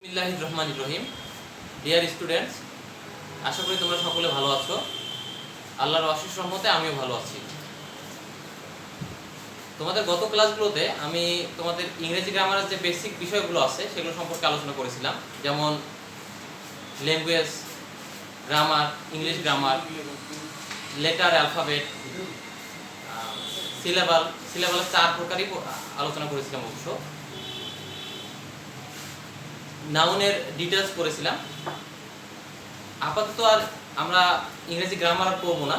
বিসমিল্লাহির রহমানির রহিম। Dear students, আশা করি তোমরা সকলে ভালো আছো। আল্লাহর অশেষ রহমতে আমিও ভালো আছি। তোমাদের গত ক্লাসগুলোতে আমি তোমাদের ইংরেজি গ্রামারের যে বেসিক বিষয়গুলো আছে সেগুলো সম্পর্কে আলোচনা করেছিলাম, যেমন language, grammar, English grammar, letter, alphabet, সিলেবালের 4 প্রকারই আলোচনা করেছিলাম। অবশ্য নাউনের ডিটেলস করেছিলাম। আপাতত আর আমরা ইংরেজি গ্রামার পড়বো না।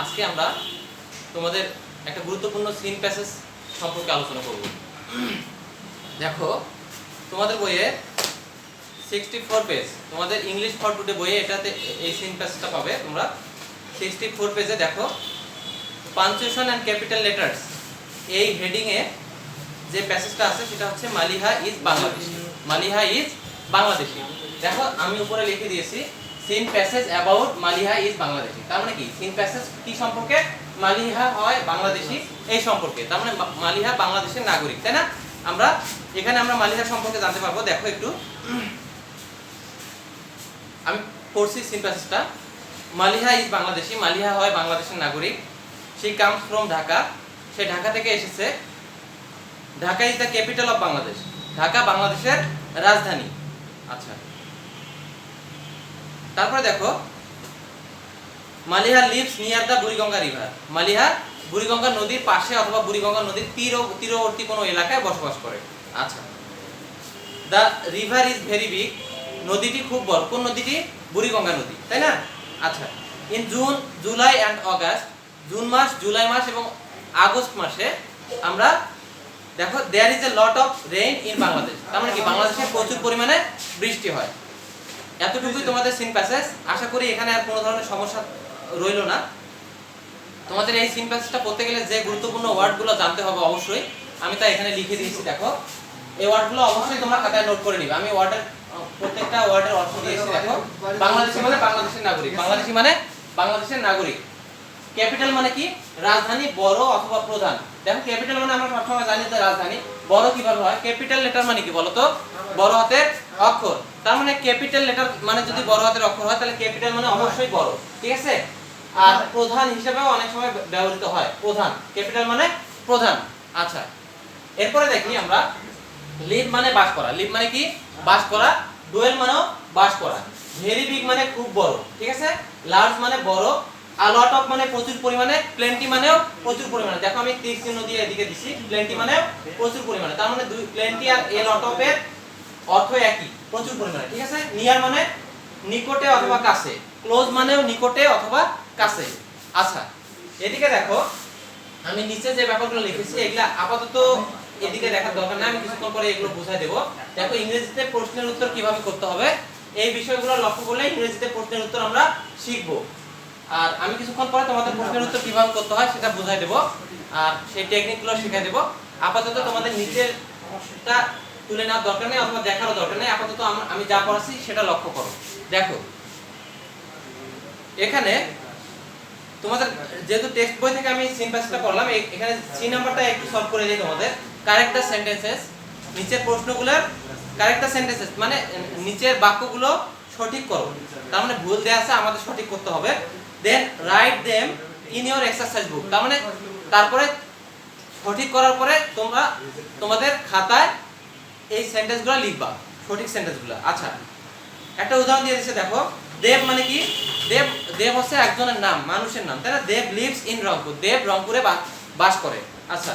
আজকে আমরা তোমাদের একটা গুরুত্বপূর্ণ সিন প্যাসেজ সম্পর্কে আলোচনা করব। দেখো, তোমাদের বইয়ে 64 পেজ, তোমাদের ইংলিশ ফর টুডে বইয়ে এটাতে এই সিন প্যাসেজটা পাবে তোমরা। 64 পেজে দেখো, পাঞ্চুয়েশন অ্যান্ড ক্যাপিটাল লেটার্স, এই হেডিংয়ে যে প্যাসেজটা আছে সেটা হচ্ছে মালিহা ইজ বাংলাদেশি। মালিহা ইজ বাংলাদেশি। দেখো, আমি উপরে লিখে দিয়েছি seen passage about Maliha is Bangladeshi. তার মানে কি, সিন প্যাসেজ কি সম্পর্কে? মালিহা হয় বাংলাদেশি এই সম্পর্কে। তার মানে মালিহা বাংলাদেশের নাগরিক, তাই না? আমরা মালিহা সম্পর্কে জানতে পারবো। দেখো একটু, আমি পড়ছি সিন প্যাসেজটা। মালিহা ইজ বাংলাদেশি, মালিহা হয় বাংলাদেশের নাগরিক। শি কামস ফ্রম ঢাকা, সে ঢাকা থেকে এসেছে। Dhaka is the capital of Bangladesh, Dhaka বাংলাদেশের রাজধানী। আচ্ছা, তারপরে দেখো, Maliha lives near the Buriganga river, Maliha Buriganga নদীর পাশে অথবা বুড়িগঙ্গা নদীর তীরবর্তী কোনো এলাকায় বসবাস করে। আচ্ছা, the river is very big, নদীটি খুব বড়। কোন নদীটি? বুড়িগঙ্গা নদী, তাই না? আচ্ছা, in June, July and August, June মাস, জুলাই মাস এবং আগস্ট মাসে আমরা দেখো there is a lot of rain in Bangladesh. তার মানে কি, বাংলাদেশে প্রচুর পরিমাণে বৃষ্টি হয়। এতটুকুই তোমাদের সিন প্যাসেজ। আশা করি এখানে আর কোনো ধরনের সমস্যা রইল না। তোমাদের এই সিন প্যাসেজটা পড়তে গেলে যে গুরুত্বপূর্ণ ওয়ার্ডগুলো জানতে হবে অবশ্যই, আমি তা এখানে লিখে দিয়েছি। দেখো, এই ওয়ার্ডগুলো অবশ্যই তোমরা খাতায় নোট করে নিবে। আমি প্রত্যেকটা ওয়ার্ডের অর্থ দিয়েছি। দেখো, বাংলাদেশি মানে বাংলাদেশের নাগরিক, বাংলাদেশি মানে বাংলাদেশের নাগরিক। ক্যাপিটাল মানে কি? রাজধানী, বড় অথবা প্রধান। দেখো, ক্যাপিটাল মানে আমরা সবসময় জানি যে রাজধানী। বড় কিভাবে হয়? ক্যাপিটাল লেটার মানে কি বলতো? বড় হাতের অক্ষর। তার মানে ক্যাপিটাল লেটার মানে যদি বড় হাতের অক্ষর হয় তাহলে ক্যাপিটাল মানে অবশ্যই বড়, ঠিক আছে? আর প্রধান হিসেবেও অনেক সময় ব্যবহৃত হয় প্রধান, ক্যাপিটাল মানে প্রধান। আচ্ছা, এরপরে দেখি আমরা লিভ মানে বাস করা। লিভ মানে কি? বাস করা। ডুয়েল মানেও বাস করা। ভেরি বিগ মানে খুব বড়, ঠিক আছে? লার্জ মানে বড়। আ লট অফ মানে প্রচুর পরিমাণে। প্লেন্টি মানেও প্রচুর পরিমাণে। দেখো, আমি তীর চিহ্ন দিয়ে এদিকে দিছি। প্লেন্টি মানেও প্রচুর পরিমাণে। তার মানে plenty R A lot of এর অর্থ একই, প্রচুর পরিমাণে, ঠিক আছে? নিয়ার মানে নিকটে অথবা কাছে। ক্লোজ মানেও নিকটে অথবা কাছে। আচ্ছা, এদিকে দেখো, আমি নিচে যে ব্যাপারগুলো লিখেছি এগুলা আপাতত এদিকে দেখার দরকার নেই, আমি কিছুক্ষণ পরে এগুলো বুঝাই দেব। দেখো, ইংরেজিতে প্রশ্নের উত্তর কিভাবে করতে হবে এই বিষয়গুলো লক্ষ্য করলে ইংরেজিতে প্রশ্নের উত্তর আমরা শিখব। আর আমি কিছুক্ষণ পরে তোমাদের প্রশ্নের উত্তর কিভাবে করতে হয় সেটা বুঝাই দেব, আর সেই টেকনিকগুলো শিখিয়ে দেব। আপাতত তোমাদের নিচেরটা তুলে নেওয়ার দরকার নেই অথবা দেখারও দরকার নেই। আপাতত আমি যা পড়াচ্ছি সেটা লক্ষ্য করো। দেখো, এখানে তোমাদের যেহেতু টেক্সট বই থেকে আমি সিন প্যাসেজটা করলাম, এখানে সি নাম্বারটা একটু সলভ করে দিই তোমাদের। কারেক্ট দ্য সেন্টেন্সেস, নিচের প্রশ্নগুলোর কারেক্ট দ্য সেন্টেন্সেস মানে নিচের বাক্যগুলো সঠিক করো। তার মানে ভুল দেয়া আছে, আমাদের সঠিক করতে হবে। Then write them in your exercise book, তার মানে তারপরে সঠিক করার পরে তোমরা তোমাদের খাতায় এই সেন্টেন্সগুলো লিখবা, সঠিক সেন্টেন্সগুলো। আচ্ছা, একটা উদাহরণ দিয়ে দিচ্ছে। দেখো, দেব মানে কি? দেব হচ্ছে একজনের নাম, মানুষের নাম, তাই না? দেব লিভস ইন রংপুর, দেব রংপুরে বাস করে। আচ্ছা,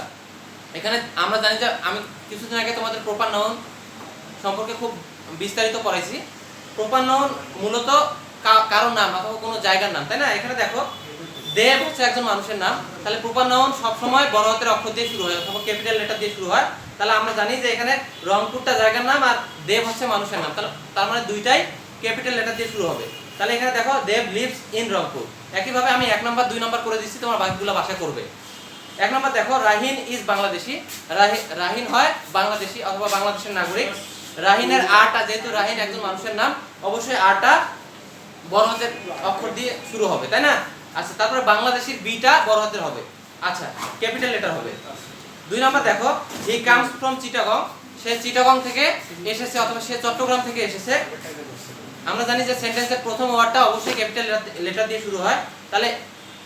এখানে আমরা জানি যে আমি কিছুদিন আগে তোমাদের প্রপার নাউন সম্পর্কে খুব বিস্তারিত পড়াইছি। প্রপার নাউন মূলত কারো নাম অথবা কোনো জায়গার নাম, তাই না? এখানে দেখো, দেব হচ্ছে একজন মানুষের নাম, তাহলে প্রপার নাউন সবসময় বড় হাতের অক্ষর দিয়ে শুরু হয় অথবা ক্যাপিটাল লেটার দিয়ে শুরু হয়। তাহলে আমরা জানি যে এখানে রংপুরটা জায়গার নাম আর দেব হচ্ছে মানুষের নাম, তার মানে দুইটাই ক্যাপিটাল লেটার দিয়ে শুরু হবে। তাহলে এখানে দেখো, দেব লিভস ইন রংপুর। একইভাবে আমি 1 নাম্বার 2 নাম্বার করে দিচ্ছি, তোমার বাকিগুলো বাসা করবে। 1 নাম্বার দেখো, রাহিন ইজ বাংলাদেশি, রাহিন হয় বাংলাদেশি অথবা বাংলাদেশের নাগরিক। রাহিনের আটা, যেহেতু রাহিন একজন মানুষের নাম, অবশ্যই আটা বড় হাতের অক্ষর দিয়ে শুরু হবে, তাই না? আচ্ছা, তারপরে বাংলাদেশির বিটা বড় হাতের হবে। আচ্ছা, ক্যাপিটাল লেটার হবে। 2 নাম্বার দেখো, হি কামস ফ্রম চিটাগং, সে চিটাগং থেকে এসেছে অথবা সে চট্টগ্রাম থেকে এসেছে। আমরা জানি যে সেন্টেন্সের প্রথম ওয়ার্ডটা অবশ্যই ক্যাপিটাল লেটার দিয়ে শুরু হয়, তাহলে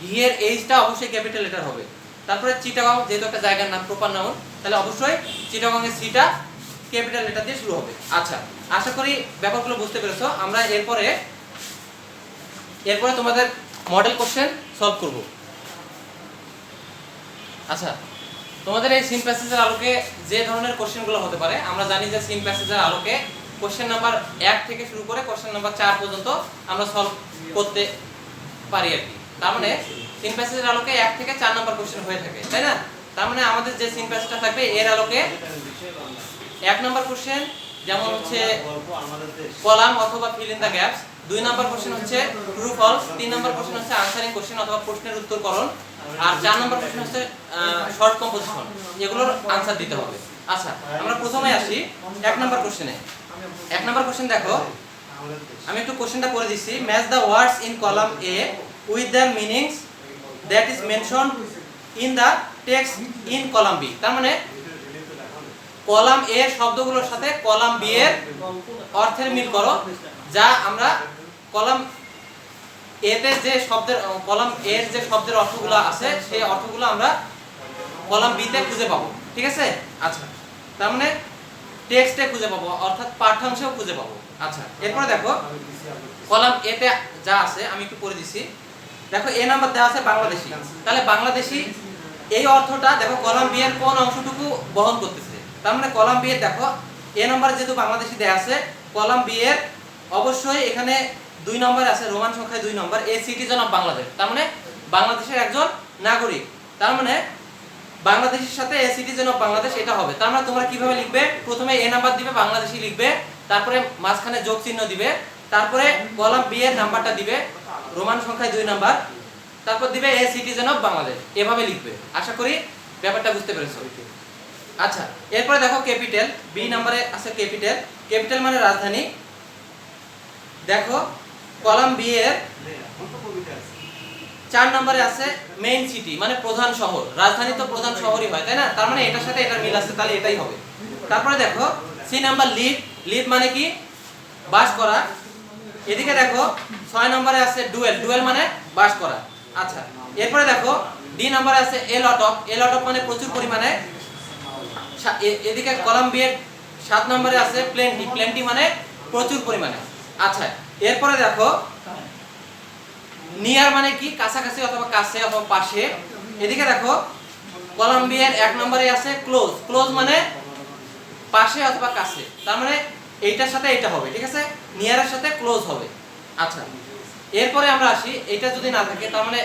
হি এর এইচটা অবশ্যই ক্যাপিটাল লেটার হবে। তারপরে চিটাগং যেহেতু একটা জায়গার নাম, প্রপার নাউন, তাহলে অবশ্যই চিটাগং এর সিটা ক্যাপিটাল লেটার দিয়ে শুরু হবে। আচ্ছা, আশা করি ব্যাপারগুলো বুঝতে পেরেছো। আমরা এরপরে তোমাদের মডেল কোশ্চেন সলভ করব। আচ্ছা, তোমাদের এই সিন প্যাসেজের আলোকে যে ধরনের কোশ্চেনগুলো হতে পারে, আমরা জানি যে সিন প্যাসেজের আলোকে কোশ্চেন নাম্বার 1 থেকে শুরু করে কোশ্চেন নাম্বার 4 পর্যন্ত আমরা সলভ করতে পারি আর কি। তার মানে সিন প্যাসেজের আলোকে 1 থেকে 4 নাম্বার কোশ্চেন হয়ে থাকে, তাই না? তার মানে আমাদের যে সিন প্যাসেজটা থাকবে এর আলোকে 1 নাম্বার কোশ্চেন যেমন হচ্ছে কলাম অথবা fill in the gaps, 2 number question হচ্ছে ট্রু ফলস, 3 নাম্বার কোশ্চেন হচ্ছে আনসারিং কোশ্চেন অথবা প্রশ্নের উত্তরকরণ, আর 4 নাম্বার কোশ্চেন হচ্ছে শর্ট কম্পোজিশন। এগুলোর আনসার দিতে হবে। আচ্ছা, আমরা প্রথমে আসি 1 নাম্বার কোশ্চেনে। 1 নাম্বার কোশ্চেন দেখো, আমি একটু কোশ্চেনটা পড়ে দিচ্ছি। Match the words in column A with the meanings that is mentioned in the text in column B. তার মানে কলাম এ এর শব্দগুলোর সাথে কলাম বি এর অর্থের মিল করো, যা আমরা কলাম এতে যে শব্দের কলাম এর যে শব্দের অর্থগুলো আছে সেই অর্থগুলো আমরা কলাম বি তে খুঁজে পাবো, ঠিক আছে? আচ্ছা, তার মানে টেক্সটে খুঁজে পাবো, অর্থাৎ পাঠ্যাংশেও খুঁজে পাবো। আচ্ছা, এরপরে দেখো কলাম এ তে যা আছে আমি একটু পড়ে দিছি। দেখো এ নাম্বার দেওয়া আছে বাংলাদেশী, তাহলে বাংলাদেশী এই অর্থটা দেখো কলাম বি এর কোন অংশটুকু বহন করতেছে। তার মানে কলাম বি এর দেখো এ নাম্বার যেহেতু বাংলাদেশী দেয়া আছে, কলাম বি এর অবশ্যই এখানে 2 নম্বরে আছে, রোমান সংখ্যায় 2 নম্বর, এ সিটিজেন অফ বাংলাদেশ। তার মানে বাংলাদেশের একজন নাগরিক। তার মানে বাংলাদেশের সাথে এ সিটিজেন অফ বাংলাদেশ এটা হবে। তার মানে তোমরা কিভাবে লিখবে? প্রথমে এ নাম্বার দিবে, বাংলাদেশী লিখবে, তারপরে মাঝখানে যোগ চিহ্ন দিবে, তারপরে কলাম বি এর নাম্বারটা দিবে, রোমান সংখ্যায় 2 নাম্বার, তারপর দিবে এ সিটিজেন অফ বাংলাদেশ। এভাবে লিখবে। আশা করি ব্যাপারটা বুঝতে পেরেছো। আচ্ছা, এরপরে দেখো ক্যাপিটাল বি নম্বরে আছে ক্যাপিটাল। ক্যাপিটাল মানে রাজধানী। দেখো কলাম বি এর 4 নম্বরে আছে মেইন সিটি, মানে প্রধান শহর। রাজধানী তো প্রধান শহরই হয়, তাই না? তার মানে এটার সাথে এটার মিল আছে, তাহলে এটাই হবে। তারপরে দেখো সি নাম্বার লিভ। লিভ মানে কি? বাস করা। এদিকে দেখো 6 নম্বরে আছে ডুয়েল। ডুয়েল মানে বাস করা। আচ্ছা, এরপরে দেখো ডি নম্বরে আছে এ lot of. A lot of মানে প্রচুর পরিমাণে। এদিকে কলাম বি এর 7 নম্বরে আছে প্লেন্টি। প্লেন্টি মানে প্রচুর পরিমাণে। আচ্ছা, এরপরে দেখো নিয়ার মানে কি? কাছাকাছি অথবা কাছে অথবা পাশে। এদিকে দেখো কলাম বি এর 1 নম্বরে আছে ক্লোজ। ক্লোজ মানে পাশে অথবা কাছে। তার মানে এইটার সাথে এটা হবে, ঠিক আছে? নিয়ারের সাথে ক্লোজ হবে। আচ্ছা, এরপরে আমরা আসি, এটা যদি না থাকে তার মানে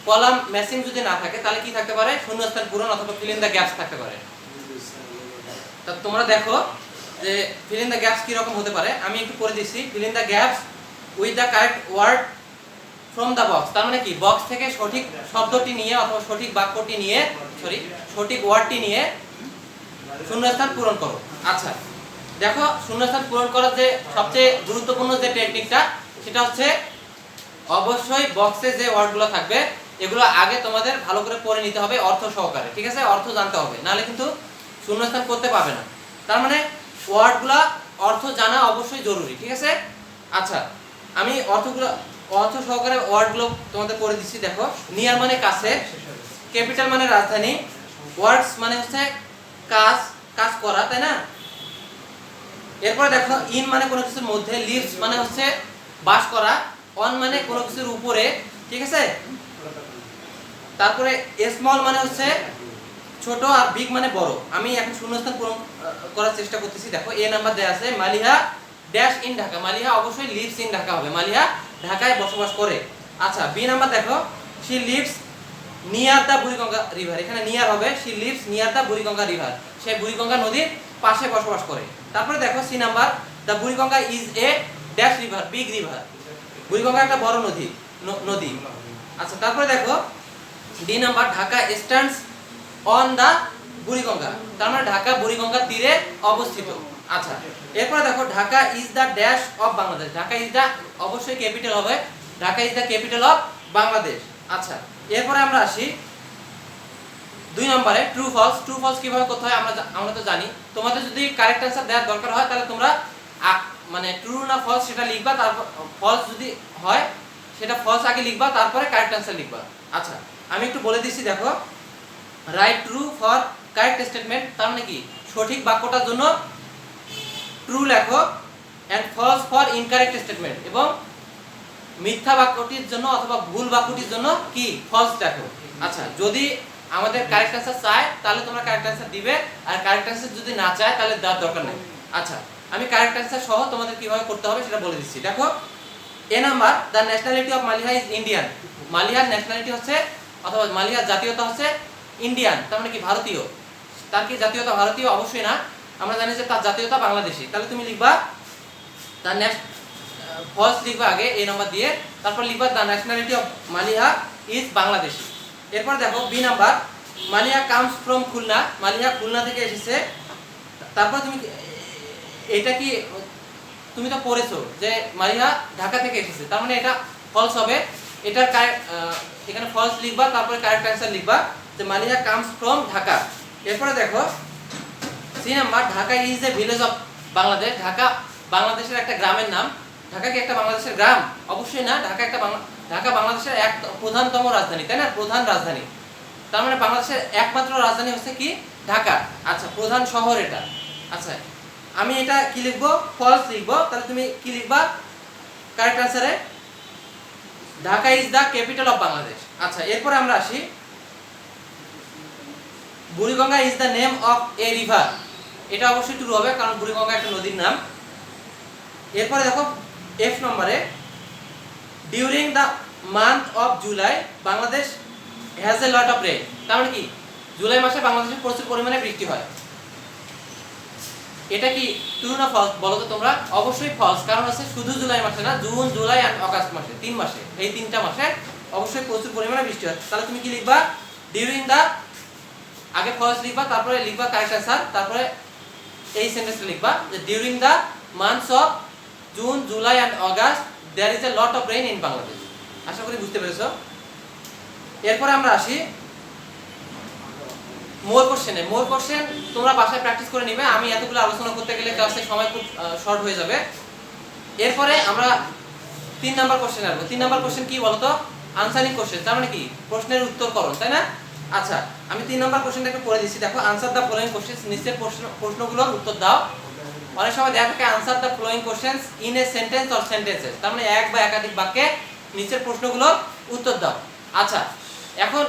কলাম ম্যাচিং যদি না থাকে তাহলে কি থাকতে পারে? শূন্যস্থান পূরণ অথবা ফিল ইন দ্য গ্যাপস থাকতে পারে। তা তোমরা দেখো যে ফিল ইন দ্য গ্যাপস কি রকম হতে পারে, আমি একটু পড়ে দিচ্ছি। Fill in the gaps with the correct word from the box. তার মানে কি? বক্স থেকে সঠিক শব্দটি নিয়ে অথবা সঠিক বাক্যটি নিয়ে, সঠিক ওয়ার্ডটি নিয়ে শূন্যস্থান পূরণ করো। আচ্ছা, দেখো শূন্যস্থান পূরণ করার যে সবচেয়ে গুরুত্বপূর্ণ যে টেকনিকটা, সেটা হচ্ছে অবশ্যই বক্সে যে ওয়ার্ডগুলো থাকবে এগুলো আগে তোমাদের ভালো করে পড়ে নিতে হবে অর্থ সহকারে, ঠিক আছে? অর্থ জানতে হবে, নাহলে কিন্তু শূন্যস্থান করতে পারবে না। তার মানে ওয়ার্ডগুলো অর্থ জানা অবশ্যই জরুরি, ঠিক আছে? আচ্ছা, আমি অর্থ সহকারে ওয়ার্ডগুলো তোমাদের পড়ে দিচ্ছি। দেখো নিয়ার মানে কাছে, ক্যাপিটাল মানে রাজধানী, ওয়ার্ডস মানে হচ্ছে কাজ করা, তাই না? এরপরে দেখো ইন মানে কোনো কিছুর মধ্যে, লিভস মানে হচ্ছে বাস করা, অন মানে কোনো কিছুর উপরে, ঠিক আছে? তারপরে স্মল মানে হচ্ছে ছোট, আর বিগ মানে বড়। আমি এখন শূন্যস্থান পূরণ করার চেষ্টা করতেছি। দেখো এ নাম্বার দেয়া আছে মালিহা ড্যাশ ইন ঢাকা। মালিহা অবশ্যই লিভস ইন ঢাকা হবে, মালিহা ঢাকায় বসবাস করে। আচ্ছা, বি নাম্বার দেখো she lives near the Buriganga river. এখানে নিয়ার হবে she lives near the Buriganga river, সে বুড়িগঙ্গা নদীর পাশে বসবাস করে। তারপরে দেখো C number the Buriganga is a dash river, big river. Buriganga একটা বড় নদী। আচ্ছা, তারপরে দেখো D number Dhaka stands on the Buriganga. তার মানে ঢাকা বুড়িগঙ্গার তীরে অবস্থিত। আচ্ছা, এরপরে দেখো Dhaka is the dash of Bangladesh. Dhaka is the অবশ্যই ক্যাপিটাল হবে, Dhaka is the capital of Bangladesh. আচ্ছা, এরপরে আমরা আসি 2 নম্বরে ট্রু ফলস। ট্রু ফলস কিভাবে করতে হয় আমরা তো জানি। তোমাদের যদি কারেক্ট অ্যান্সার দেওয়ার দরকার হয় তাহলে তোমরা মানে ট্রু না ফলস সেটা লিখবা, তারপর ফলস যদি হয় সেটা ফলস আগে লিখবা, তারপরে কারেক্ট অ্যান্সার লিখবা। আচ্ছা আমি একটু বলে দিচ্ছি, দেখো right true for correct statement, তার মানে কি সঠিক বাক্যটার জন্য ট্রু লেখো, and false for incorrect statement, এবং মিথ্যা বাক্যটির জন্য অথবা ভুল বাক্যটির জন্য কি ফলস লেখো। আচ্ছা যদি আমাদের কারেক্ট অ্যান্সার চায় তাহলে তোমরা কারেক্ট অ্যান্সার দিবে, আর কারেক্ট অ্যান্সার যদি না চায় তাহলে দেওয়ার দরকার নেই। আচ্ছা আমি কারেক্ট অ্যান্সার সহ তোমাদের কিভাবে করতে হবে সেটা বলে দিচ্ছি। দেখো A number, the nationality of Maliha is Indian. মালিহার ন্যাশনালিটি হচ্ছে অথবা মালিহার জাতীয়তা হচ্ছে ইন্ডিয়ান, তার মানে কি ভারতীয়। তার কি জাতীয়তা ভারতীয়? অবশ্যই না, আমরা জানি যে তার জাতীয়তা বাংলাদেশী। তাহলে তুমি লিখবা তার ফলস লিখবা আগে এই নাম্বার দিয়ে, তারপর লিখবা the nationality of Maliha is Bangladeshi. এরপর দেখো B number, Maliha comes from Khulna. Maliha Khulna থেকে এসেছে। তারপর তুমি এটা কি তুমি তো পড়েছো যে মালিহা ঢাকা থেকে এসেছে, তার মানে এটা ফলস হবে। এটার এখানে ফলস লিখবা, তারপরে কারেক্ট অ্যান্সার লিখবা যে মালিহা কামস ফ্রম ঢাকা। এরপরে দেখো C number, Dhaka is a village of Bangladesh. Dhaka বাংলাদেশের একটা গ্রামের নাম। ঢাকা কি একটা বাংলাদেশের গ্রাম? অবশ্যই না, ঢাকা বাংলাদেশের এক প্রধানতম রাজধানী, তাই না? প্রধান রাজধানী, তার মানে বাংলাদেশের একমাত্র রাজধানী হচ্ছে কি ঢাকা। আচ্ছা প্রধান শহর এটা। আচ্ছা আমি এটা কি লিখবো? ফলস লিখবো। তাহলে তুমি কি লিখবা কারেক্ট অ্যান্সারে? Dhaka is the capital of Bangladesh. আচ্ছা এরপরে আমরা আসি, Buriganga is the name of a river. এটা অবশ্যই ট্রু হবে, কারণ বুড়িগঙ্গা একটা নদীর নাম। এরপরে দেখো এফ নম্বরে, during the month of July Bangladesh has a lot of rain. তার মানে কি জুলাই মাসে বাংলাদেশে প্রচুর পরিমাণে বৃষ্টি হয়। এটা কি ট্রু না ফলস বলো তো তোমরা? অবশ্যই ফলস, কারণ আছে শুধু জুলাই মাসে না, জুন জুলাই আর অগাস্ট মাসে, 3 মাসে, এই 3টা মাসে অবশ্যই প্রচুর পরিমাণে বৃষ্টি হয়। তাহলে তুমি কি লিখবা? ডিউরিং দ্য, আগে ফলস লিখবা, তারপরে লিখবা কারেক্ট অ্যান্সার, তারপরে এই সেন্টেন্সটা লিখবা যে during the months of June July and August there is a lot of rain in Bangladesh. আশা করি বুঝতে পেরেছো। এরপরে আমরা আসি মোর কোশ্চেনে। মোর কোশ্চেন তোমরা বাসায় প্র্যাকটিস করে নিবে, আমি এতগুলো আলোচনা করতে গেলে ক্লাসে সময় খুব শর্ট হয়ে যাবে। এরপরে আমরা 3 নাম্বার কোশ্চেন আসবো। 3 নাম্বার কোশ্চেন কি বলতো? আনসারিং কোশ্চেন, তার মানে কি প্রশ্নের উত্তরকরণ, তাই না? আচ্ছা আমি 3 নাম্বার কোশ্চেনটাকে পড়ে দিচ্ছি। দেখো আনসার দ্য ফলোইং কোশ্চেনস, নিচের প্রশ্নগুলোর উত্তর দাও। অনেক সময় দেখা থাকে answer the following questions in a sentence or sentences, তার মানে এক বা একাধিক বাক্যে নিচের প্রশ্নগুলোর উত্তর দাও। আচ্ছা এখন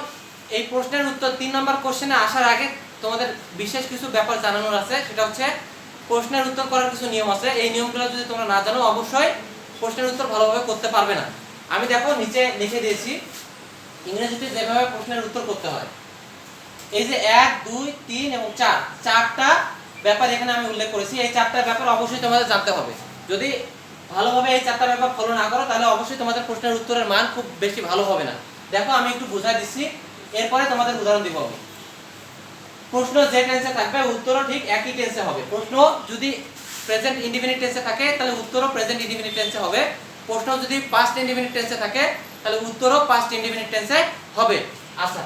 এই প্রশ্নের উত্তর 3 নাম্বার কোশ্চেনে আসার আগে তোমাদের বিশেষ কিছু ব্যাপার জানানোর আছে। সেটা হচ্ছে প্রশ্নের উত্তর করার কিছু নিয়ম আছে। এই নিয়মগুলো যদি তোমরা না জানো অবশ্যই প্রশ্নের উত্তর ভালোভাবে করতে পারবে না। আমি দেখো নিচে লিখে দিয়েছি ইংরেজিতে যেভাবে প্রশ্নের উত্তর করতে হয়। এই যে 1, 2, 3 এবং 4, 4টা ব্যাপার এখানে আমি উল্লেখ করেছি। এই 4টা ব্যাপার অবশ্যই তোমাদের জানতে হবে। যদি ভালোভাবে এই 4টা ব্যাপার ফলো না করো তাহলে অবশ্যই তোমাদের প্রশ্নের উত্তরের মান খুব বেশি ভালো হবে না। দেখো আমি একটু বুঝাই দিচ্ছি, এরপরে তোমাদের উদাহরণ দিব আমি। প্রশ্ন যে টেন্সে থাকবে উত্তরও ঠিক একই টেন্সে হবে। প্রশ্ন যদি প্রেজেন্ট ইনডিফিনিট টেন্সে থাকে তাহলে উত্তরও প্রেজেন্ট ইনডিফিনিট টেন্সে হবে। প্রশ্ন যদি পাস্ট ইনডিফিনিট টেন্সে থাকে তাহলে উত্তরও পাস্ট ইনডিফিনিট টেন্সে হবে। আচ্ছা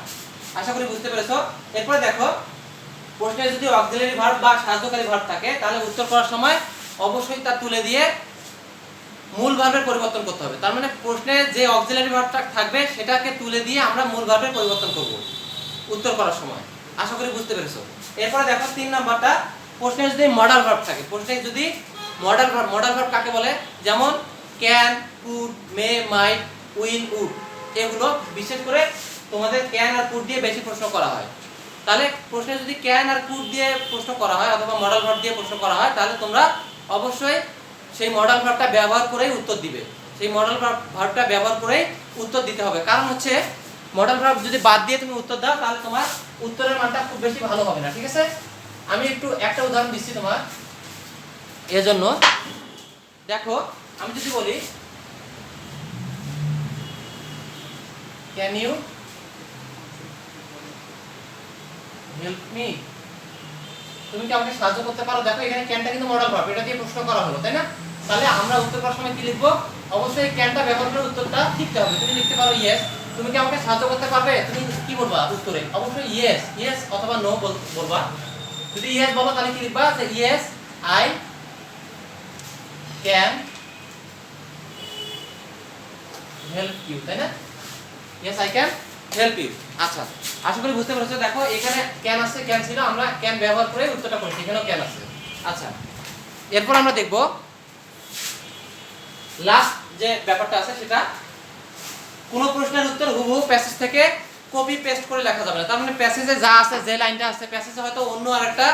আশা করি বুঝতে পেরেছো। এরপরে দেখো প্রশ্নে যদি অক্সিলারি ভার্ব বা সাহায্যকারী ভার্ব থাকে তাহলে উত্তর করার সময় অবশ্যই তা তুলে দিয়ে মূল ভার্বের পরিবর্তন করতে হবে। তার মানে প্রশ্নে যে অক্সিলারি ভার্বটা থাকবে সেটাকে তুলে দিয়ে আমরা মূল ভার্বের পরিবর্তন করব উত্তর করার সময়। আশা করি বুঝতে পেরেছো। এরপরে দেখো 3 নাম্বারটা, প্রশ্নে যদি মডাল ভার্ব থাকে, প্রশ্নে যদি মডাল ভার্ব কাকে বলে? যেমন can, could, may, might, will, would, এগুলো বিশেষ করে তোমাদের ক্যান আর কুড দিয়ে বেশি প্রশ্ন করা হয়। তাহলে প্রশ্নে যদি ক্যান আর কুড দিয়ে প্রশ্ন করা হয় অথবা মডাল ভার্ব দিয়ে প্রশ্ন করা হয় তাহলে তোমরা অবশ্যই সেই মডাল ভার্বটা ব্যবহার করেই উত্তর দিবে। সেই মডাল ভার্বটা ব্যবহার করেই উত্তর দিতে হবে। কারণ হচ্ছে মডাল ভার্ব যদি বাদ দিয়ে তুমি উত্তর দাও তাহলে তোমার উত্তরের মানটা খুব বেশি ভালো হবে না। ঠিক আছে, আমি একটু একটা উদাহরণ দিচ্ছি তোমার এজন্য। দেখো আমি যদি বলি ক্যান ইউ হেল্প মি, তুমি কি আমাকে সাহায্য করতে পারো? দেখো এখানে ক্যানটা কিন্তু মডাল ভার্ব, এটা দিয়ে প্রশ্ন করা হলো, তাই না? তাহলে আমরা উত্তর করার সময় কি লিখবো? অবশ্যই ক্যানটা ব্যবহার করে উত্তরটা লিখতে হবে। তুমি লিখতে পারো ইয়েস, তুমি কি আমাকে সাহায্য করতে পারবে? তুমি কি বলবা উত্তরে? অবশ্যই ইয়েস, ইয়েস অথবা নো বলবা। যদি ইয়েস বলো তাহলে কি লিখবা যে yes I can help you, তাই না? Yes I can help you. আচ্ছা, আশা করি বুঝতে পেরেছো। দেখো এখানে ক্যান আছে, ক্যান ছিল, আমরা ক্যান ব্যবহার করে উত্তরটা করেছি, এখানেও ক্যান আছে। আচ্ছা, এরপর আমরা দেখব লাস্ট যে ব্যাপারটা আছে সেটা, কোন প্রশ্নের উত্তর হুবহু প্যাসেজ থেকে কপি পেস্ট করে লেখা যাবে না। তার মানে প্যাসেজে যা আছে, যে লাইনটা আছে, প্যাসেজে হয়তো অন্য আরেকটা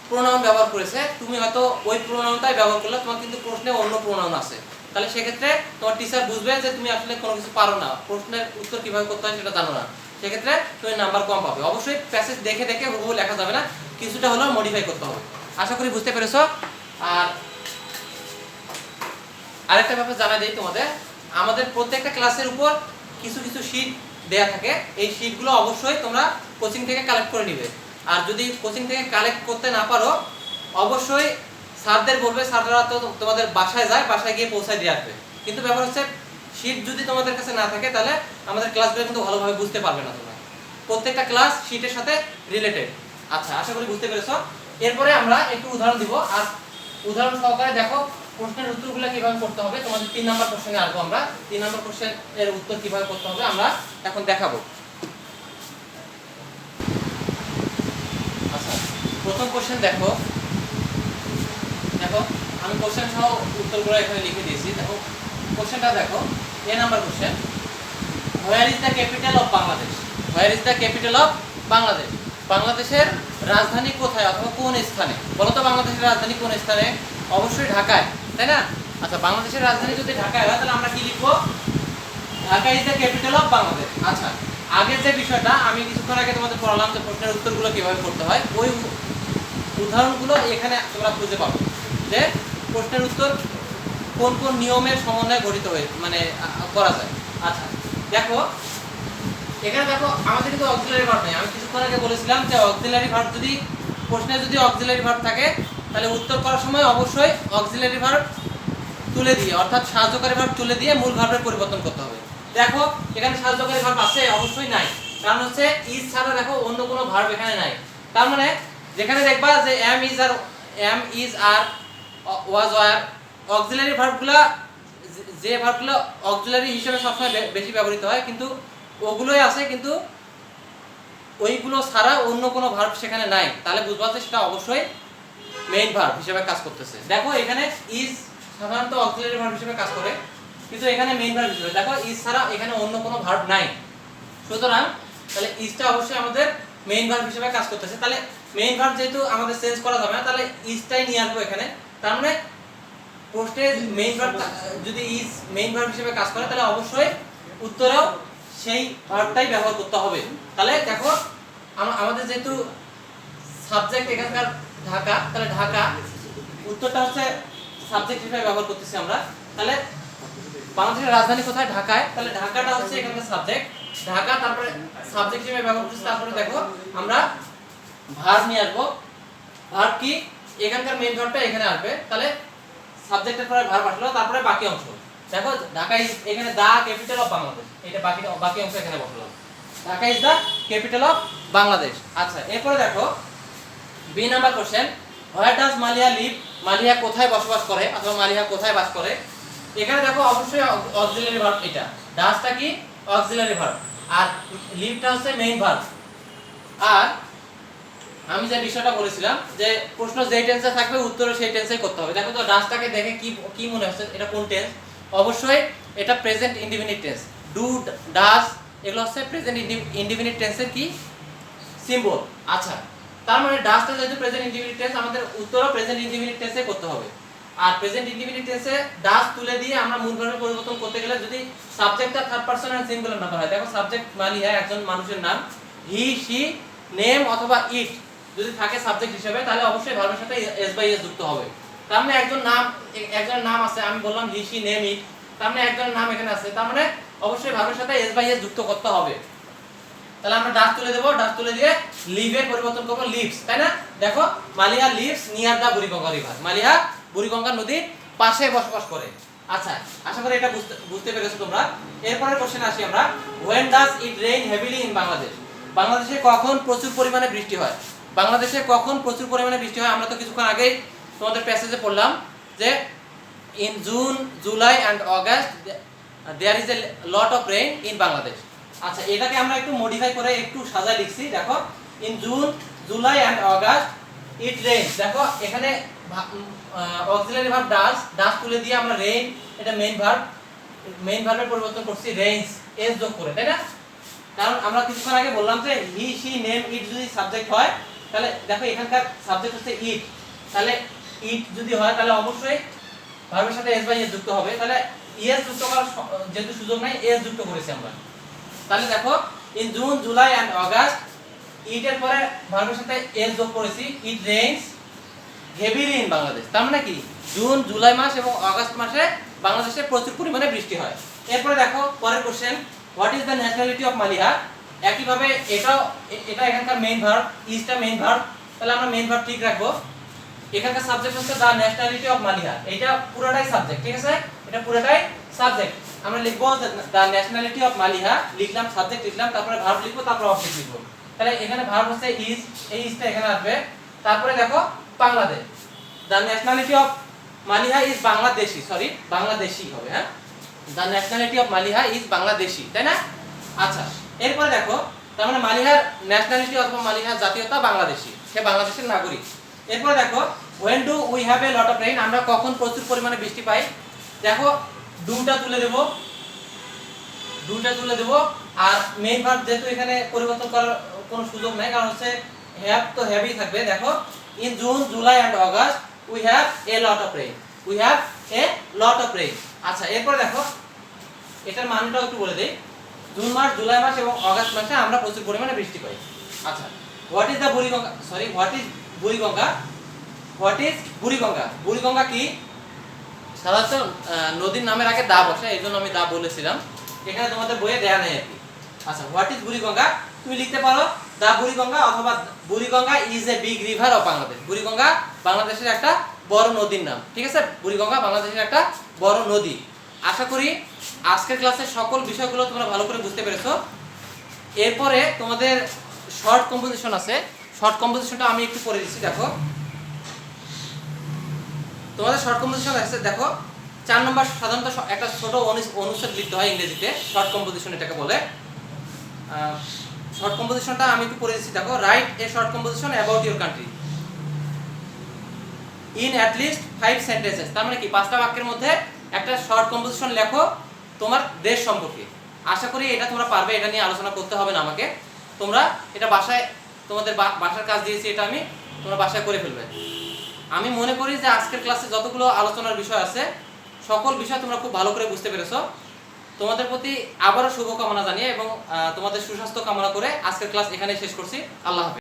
প্রোনাউন ব্যবহার করেছে, তুমি হয়তো ওই প্রোনাউনটাই ব্যবহার করলে, তোমার কিন্তু প্রশ্নে অন্য প্রোনাউন আছে, তাহলে সেক্ষেত্রে তোমার টিচার বুঝবে যে তুমি আসলে কোনো কিছু পারো না, প্রশ্নের উত্তর কিভাবে করতে হয় সেটা জানো না, সেক্ষেত্রে তুমি নাম্বার কম পাবে। অবশ্যই প্যাসেজ দেখে দেখে হুবহু লেখা যাবে না, কিছুটা হলেও মডিফাই করতে হবে। আশা করি বুঝতে পেরেছো। আর আরেকটা ব্যাপার জানা দেই তোমাদের, আমাদের প্রত্যেকটা ক্লাসের উপর কিছু কিছু শীট দেয়া থাকে, এই শীটগুলো অবশ্যই তোমরা কোচিং থেকে কালেক্ট করে নিবে। আর যদি কোচিং থেকে কালেক্ট করতে না পারো, অবশ্যই স্যারদের বলবে, স্যাররা তো তোমাদের বাসায় যায়, বাসায় গিয়ে পৌঁছায় দিয়ে আসবে। কিন্তু ব্যাপার হচ্ছে শীট যদি তোমাদের কাছে না থাকে তাহলে আমাদের ক্লাসগুলো কিন্তু ভালোভাবে বুঝতে পারবে না তোমরা। প্রত্যেকটা ক্লাস শীটের সাথে রিলেটেড। আচ্ছা, আশা করি বুঝতে পেরেছো। এরপরে আমরা একটু উদাহরণ দিব, আর উদাহরণ সহকারে দেখো প্রশ্নের উত্তরগুলো কিভাবে করতে হবে। তোমাদের 3 নাম্বার কোশ্চেনে আসবো আমরা, 3 নাম্বার কোশ্চেনের উত্তর কিভাবে করতে হবে আমরা এখন দেখাবো। আচ্ছা, প্রথম কোশ্চেন দেখো, আমি কোশ্চেন সহ উত্তরগুলো এখানে লিখে দিয়েছি। দেখো কোশ্চেনটা দেখো, A number question, where is the capital of Bangladesh? Where is the capital of Bangladesh? বাংলাদেশের রাজধানী কোথায় অথবা কোন স্থানে? বলো তো বাংলাদেশের রাজধানী কোন স্থানে? অবশ্যই ঢাকায়, তাই না? আচ্ছা, বাংলাদেশের রাজধানী যদি ঢাকায় হয় তাহলে আমরা কি লিখবো? Dhaka is the capital of Bangladesh. আচ্ছা, আগের যে বিষয়টা আমি কিছুক্ষণ আগে তোমাদের পড়ালাম যে প্রশ্নের উত্তরগুলো কিভাবে করতে হয়, ওই উদাহরণগুলো এখানে তোমরা খুঁজে পাবো যে প্রশ্নের উত্তর কোন কোন নিয়মের সমন্বয়ে গঠিত হয়ে মানে করা যায়। আচ্ছা দেখো, এখানে দেখো আমাদের কিন্তু অক্সিলারি ভার্ব নেই। আমি কিছুক্ষণ আগে বলেছিলাম যে অক্সিলারি ভার্ব যদি প্রশ্নে যদি অক্সিলারি ভার্ব থাকে তাহলে উত্তর করার সময় অবশ্যই অক্সিলারি ভার্ব তুলে দিয়ে, অর্থাৎ সাহায্যকারী ভার্ব তুলে দিয়ে মূল ভার্বের পরিবর্তন করতে হবে। দেখো এখানে সাহায্যকারী ভার্ব আছে? অবশ্যই নাই, কারণ হচ্ছে ইজ ছাড়া দেখো অন্য কোনো ভার্ব এখানে নাই। তার মানে যেখানে দেখবা যে am is are was were, auxiliary ভার্বগুলো, যে ভার্বগুলো অক্সিলারি হিসেবে সবসময় বেশি ব্যবহৃত হয়, কিন্তু ওগুলোই আছে, কিন্তু ওইগুলো ছাড়া অন্য কোনো ভার্ব সেখানে নাই, তাহলে বুঝবা যে সেটা অবশ্যই মেইন ভার্ব হিসেবে কাজ করতেছে। দেখো এখানে ইজ সাধারণত অক্সিলারি ভার্ব হিসেবে কাজ করে, কিন্তু এখানে মেইন ভার্ব হিসেবে, দেখো ইজ ছাড়া এখানে অন্য কোনো ভার্ব নাই, সুতরাং তাহলে ইজটা অবশ্যই আমাদের মেইন ভার্ব হিসেবে কাজ করতেছে। তাহলে মেইন ভার্ব যেহেতু আমাদের চেঞ্জ করা যাবে না, তাহলে ইজটাই নিয়ে আসবো এখানে। তার মানে প্রশ্নে মেইন ভার্ব যদি ইজ মেইন ভার্ব হিসেবে কাজ করে তাহলে অবশ্যই উত্তরেও সেই ভার্বটাই ব্যবহার করতে হবে। তাহলে দেখো আমাদের যেহেতু সাবজেক্ট এখানকার ঢাকা, তাহলে ঢাকা উত্তরটা হচ্ছে সাবজেক্ট হিসেবে ব্যবহার করতেছি আমরা। তাহলে বাংলাদেশের রাজধানী কোথায়? ঢাকায়, তাহলে ঢাকাটা হচ্ছে এখানকার সাবজেক্ট, ঢাকা তারপরে সাবজেক্ট হিসেবে ব্যবহার করতেছি। তারপরে দেখো আমরা ভার্ব নিয়ে আসবো। ভার্ব কি? এখানকার মেইন ভার্বটা এখানে আসবে, তাহলে সাবজেক্টের পরে ভার্ব আসলো, তারপরে বাকি অংশ। দেখো ঢাকা ইজ এখানে দা ক্যাপিটাল অফ বাংলাদেশ, এটা বাকি অংশ এখানে বসালাম, Dhaka is the capital of Bangladesh. আচ্ছা, এরপরে দেখো B number question, where does Maliya live? Maliya কোথায় বসবাস করে অথবা মালিয়া কোথায় বাস করে? এখানে দেখো অবশ্যই অক্সিলারি ভার্ব, এটা ডাজটা কি? অক্সিলারি ভার্ব, আর লিভটা হচ্ছে মেইন ভার্ব। আর আমি যে বিষয়টা বলেছিলাম যে প্রশ্ন যেই টেন্সে থাকবে উত্তরও সেই টেন্সেই করতে হবে। দেখো তো ডাজটাকে দেখে কি মনে হচ্ছে এটা কোন টেন্স? অবশ্যই এটা present indefinite tense. Do, does এগুলো হচ্ছে প্রেজেন্ট ইনডিফিনিট টেন্সের কি সিম্বল। আচ্ছা, তার মানে ডাজটা যেহেতু প্রেজেন্ট ইনডিফিনিট টেন্স, আমাদের উত্তরও প্রেজেন্ট ইনডিফিনিট টেন্সে করতে হবে। আর প্রেজেন্ট ইনডিফিনিট টেন্সে ডাজ তুলে দিয়ে আমরা মূল ভার্বের পরিবর্তন করতে গেলে যদি সাবজেক্টটা third person and singular number হয়, দেখো সাবজেক্ট মালিয়া একজন মানুষের নাম, হি, শি, নেম অথবা ইট যদি থাকে সাবজেক্ট হিসেবে, তাহলে অবশ্যই ভার্বের সাথে এস বাই এস যুক্ত হবে। তার মানে একজনের নাম আছে, আমি বললাম হি, শি, নেম, ইট, তার মানে একজনের নাম এখানে আছে, তার মানে অবশ্যই ভার্বের সাথে এস বাই এস যুক্ত করতে হবে। তাহলে আমরা ডাজ তুলে দেব, ডাজ তুলে দিয়ে লিভের পরিবর্তন করব লিভস, তাই না? দেখো Malia leaves near the Buriganga river, Malia Buriganga নদীর পাশে বসবাস করে। আচ্ছা, আশা করি এটা বুঝতে পেরেছো তোমরা। এরপরের কোশ্চেনে আসি আমরা, when does it rain heavily in Bangladesh? বাংলাদেশে কখন প্রচুর পরিমাণে বৃষ্টি হয়? বাংলাদেশে কখন প্রচুর পরিমাণে বৃষ্টি হয়? আমরা তো কিছুক্ষণ আগেই তোমাদের প্যাসেজে পড়লাম যে in June, July and August there is a lot of rain in Bangladesh. আচ্ছা, এটাকে আমরা একটু মডিফাই করে একটু সাজায় লিখছি। দেখো, in June, July and August it rain. দেখো এখানে অক্সিলারি ভার্ব ডাস তুলে দিয়ে আমরা রেইন, এটা মেইন ভার্বের পরিবর্তন করছি রেইনস এস যোগ করে, তাই না? কারণ আমরা কিছুক্ষণ আগে বললাম যে হি, শি, নেম, ইট যদি সাবজেক্ট হয় তাহলে দেখো এখানকার সাবজেক্ট হচ্ছে ইট, তাহলে ইট যদি হয় তাহলে অবশ্যই ভার্বের সাথে এস বাই এস যুক্ত হবে। তাহলে এস যুক্ত করার যেহেতু সুযোগ নাই, এস যুক্ত করেছি আমরা। তাহলে দেখো in June, July and August, it এর পরে ভার্বের সাথে এস যোগ করেছি, it rains heavily in Bangladesh. তার মানে কি জুন, জুলাই মাস এবং অগাস্ট মাসে বাংলাদেশে প্রচুর পরিমাণে বৃষ্টি হয়। এরপরে দেখো পরের question, what is the nationality of Maliha? একইভাবে এটা এখানকার মেইন ভার্ব, ইজটা মেইন ভার্ব, তাহলে আমরা মেইন ভার্ব ঠিক রাখবো। এখানকার সাবজেক্ট হচ্ছে দ্য ন্যাশনালিটি অফ মালিহা, এটা পুরোটাই সাবজেক্ট, ঠিক আছে? এটা পুরোটাই সাবজেক্ট। আমরা লিখবো দ্য ন্যাশনালিটি অফ মালিহা, লিখলাম সাবজেক্ট লিখলাম, তারপরে ভার্ব লিখবো, তারপরে অবজেক্ট লিখবো। তাহলে এখানে ভার্ব হচ্ছে ইজ, এই ইজটা এখানে আসবে। তারপরে দেখো Bangladesh, the nationality of Maliha is Bangladeshi, sorry Bangladeshi হবে, হ্যাঁ? The nationality of Maliha is Bangladeshi, তাই না? আচ্ছা, এরপরে দেখো তার মানে মালিহার ন্যাশনালিটি অথবা মালিহার জাতীয়তা বাংলাদেশি, সে বাংলাদেশের নাগরিক। এরপরে দেখো when do we have a lot of rain? আমরা কখন প্রচুর পরিমাণে বৃষ্টি পাই? দেখো ডুটা তুলে দেব, আর মেইন ভার্ব যেহেতু এখানে পরিবর্তন করার কোনো সুযোগ নাই, কারণ হচ্ছে হ্যাভ তো হ্যাভই থাকবে। দেখো in June, July and August we have a lot of rain, আচ্ছা, এরপরে দেখো এটার মানটাও একটু বলে দেই। জুন মাস, জুলাই মাস এবং অগাস্ট মাসে আমরা প্রচুর পরিমাণে বৃষ্টি পাই। আচ্ছা, হোয়াট ইজ বুড়িগঙ্গা? বুড়িগঙ্গা কি? সাধারণত নদীর নামের আগে দা বসে, এই জন্য আমি দা বলেছিলাম, এখানে তোমাদের বইয়ে দেয়া নেই আর কি। আচ্ছা, হোয়াট ইজ বুড়িগঙ্গা? তুমি লিখতে পারো দা বুড়িগঙ্গা, অথবা Buriganga is a big river of Bangladesh. Buriganga বাংলাদেশের একটা বড় নদীর নাম, ঠিক আছে? বুড়িগঙ্গা বাংলাদেশের একটা বড় নদী। আশা করি আজকের ক্লাসের সকল বিষয়গুলো তোমরা ভালো করে বুঝতে পেরেছো। এরপরে তোমাদের শর্ট কম্পোজিশন আছে, শর্ট কম্পোজিশনটা আমি একটু করে দিচ্ছি। দেখো তোমাদের শর্ট কম্পোজিশন আছে, দেখো 4 নম্বর সাধারণত একটা ছোট অনুচ্ছেদ লিখতে হয় ইংরেজিতে, শর্ট কম্পোজিশন এটাকে বলে। শর্ট কম্পোজিশনটা আমি একটু পড়ে দিচ্ছি। দেখো, write a short composition about your country in at least 5 sentences. তার মানে কি 5টা বাক্যের মধ্যে একটা শর্ট কম্পোজিশন লেখো তোমার দেশ সম্পর্কে। আশা করি এটা তোমরা পারবে, এটা নিয়ে আলোচনা করতে হবে না আমাকে। তোমরা এটা বাসায়, তোমাদের বাসার কাজ দিয়েছি, এটা তোমরা বাসায় করে ফেলবে। আমি মনে করি যে আজকের ক্লাসে যতগুলো আলোচনার বিষয় আছে সকল বিষয় তোমরা খুব ভালো করে বুঝতে পেরেছো। তোমাদের প্রতি আবারও শুভকামনা জানিয়ে এবং তোমাদের সুস্বাস্থ্য কামনা করে আজকের ক্লাস এখানেই শেষ করছি। আল্লাহ হাফেজ।